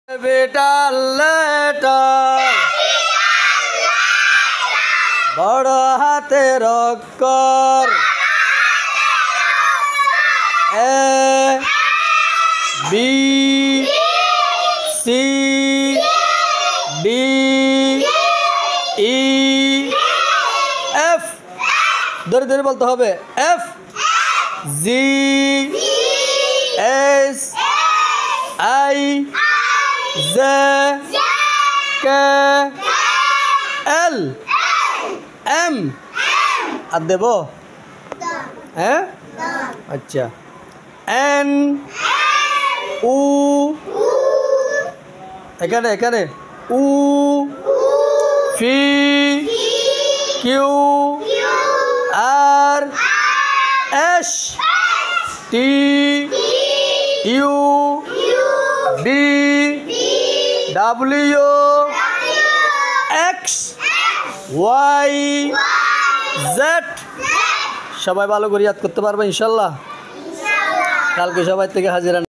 Capital letter বড় হাতের অক্ষর A B C D E F ধরে ধরে বলতে হবে F G S I Z K L M আর দেব হ্যাঁ আচ্ছা N U এখানে এখানে U P Q R S T U V W X Y Z সবাই ভালো করে ইয়াদ করতে পারবে ইনশাল্লাহ কালকে সবাই থেকে হাজিরা